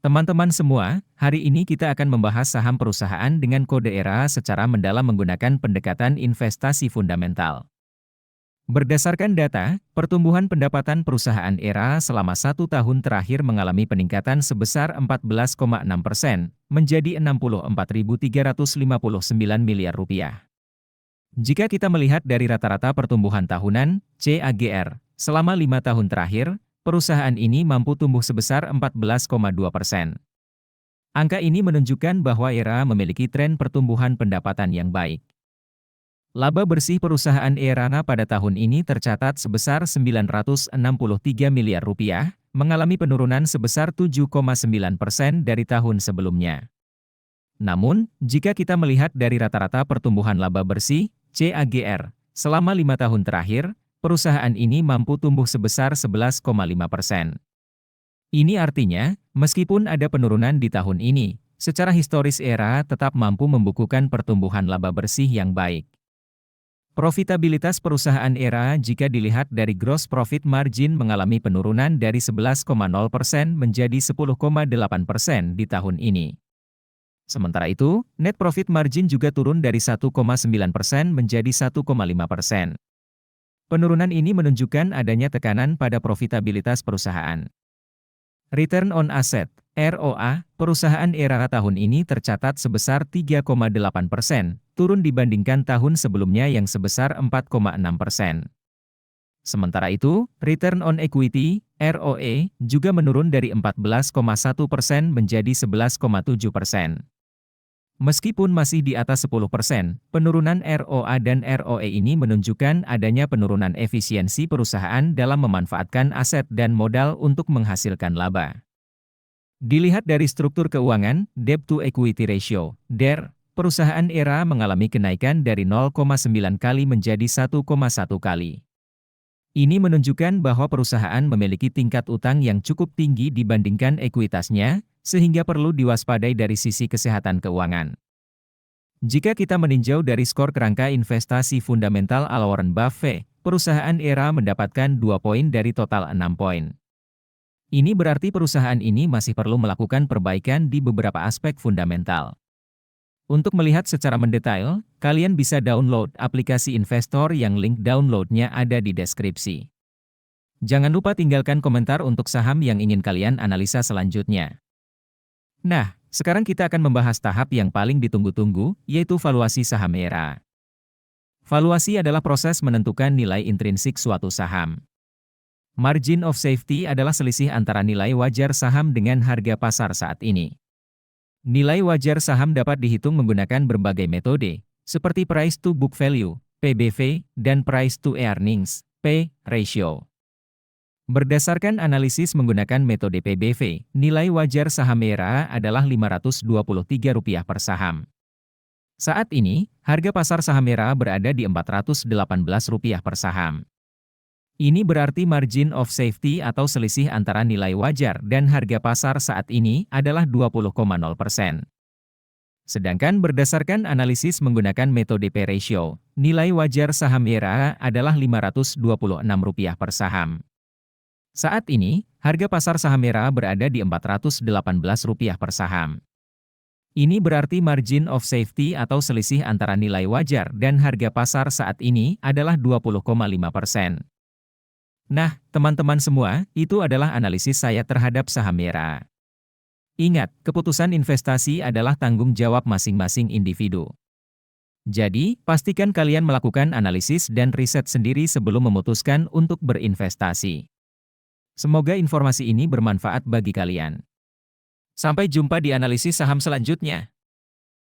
Teman-teman semua, hari ini kita akan membahas saham perusahaan dengan kode ERA secara mendalam menggunakan pendekatan investasi fundamental. Berdasarkan data, pertumbuhan pendapatan perusahaan ERA selama 1 tahun terakhir mengalami peningkatan sebesar 14,6% menjadi 64.359 miliar rupiah. Jika kita melihat dari rata-rata pertumbuhan tahunan, CAGR, selama 5 tahun terakhir, perusahaan ini mampu tumbuh sebesar 14,2%. Angka ini menunjukkan bahwa ERA memiliki tren pertumbuhan pendapatan yang baik. Laba bersih perusahaan ERA pada tahun ini tercatat sebesar 963 miliar rupiah, mengalami penurunan sebesar 7,9% dari tahun sebelumnya. Namun, jika kita melihat dari rata-rata pertumbuhan laba bersih, CAGR, selama 5 tahun terakhir, perusahaan ini mampu tumbuh sebesar 11,5%. Ini artinya, meskipun ada penurunan di tahun ini, secara historis ERA tetap mampu membukukan pertumbuhan laba bersih yang baik. Profitabilitas perusahaan ERA jika dilihat dari gross profit margin mengalami penurunan dari 11,0% menjadi 10,8% di tahun ini. Sementara itu, net profit margin juga turun dari 1,9% menjadi 1,5%. Penurunan ini menunjukkan adanya tekanan pada profitabilitas perusahaan. Return on Asset, ROA, perusahaan ERA tahun ini tercatat sebesar 3,8%, turun dibandingkan tahun sebelumnya yang sebesar 4,6%. Sementara itu, Return on Equity, ROE, juga menurun dari 14,1% menjadi 11,7%. Meskipun masih di atas 10%, penurunan ROA dan ROE ini menunjukkan adanya penurunan efisiensi perusahaan dalam memanfaatkan aset dan modal untuk menghasilkan laba. Dilihat dari struktur keuangan, Debt to Equity Ratio, DER, perusahaan ERA mengalami kenaikan dari 0,9 kali menjadi 1,1 kali. Ini menunjukkan bahwa perusahaan memiliki tingkat utang yang cukup tinggi dibandingkan ekuitasnya, sehingga perlu diwaspadai dari sisi kesehatan keuangan. Jika kita meninjau dari skor kerangka investasi fundamental ala Warren Buffett, perusahaan ERA mendapatkan 2 poin dari total 6 poin. Ini berarti perusahaan ini masih perlu melakukan perbaikan di beberapa aspek fundamental. Untuk melihat secara mendetail, kalian bisa download aplikasi investor yang link downloadnya ada di deskripsi. Jangan lupa tinggalkan komentar untuk saham yang ingin kalian analisa selanjutnya. Nah, sekarang kita akan membahas tahap yang paling ditunggu-tunggu, yaitu valuasi saham ERA. Valuasi adalah proses menentukan nilai intrinsik suatu saham. Margin of safety adalah selisih antara nilai wajar saham dengan harga pasar saat ini. Nilai wajar saham dapat dihitung menggunakan berbagai metode, seperti price to book value, PBV, dan price to earnings, P ratio. Berdasarkan analisis menggunakan metode PBV, nilai wajar saham ERA adalah Rp523 per saham. Saat ini, harga pasar saham ERA berada di Rp418 per saham. Ini berarti margin of safety atau selisih antara nilai wajar dan harga pasar saat ini adalah 20,0%. Sedangkan berdasarkan analisis menggunakan metode P ratio, nilai wajar saham ERA adalah Rp526 per saham. Saat ini, harga pasar saham ERA berada di Rp418 per saham. Ini berarti margin of safety atau selisih antara nilai wajar dan harga pasar saat ini adalah 20,5%. Nah, teman-teman semua, itu adalah analisis saya terhadap saham ERA. Ingat, keputusan investasi adalah tanggung jawab masing-masing individu. Jadi, pastikan kalian melakukan analisis dan riset sendiri sebelum memutuskan untuk berinvestasi. Semoga informasi ini bermanfaat bagi kalian. Sampai jumpa di analisis saham selanjutnya.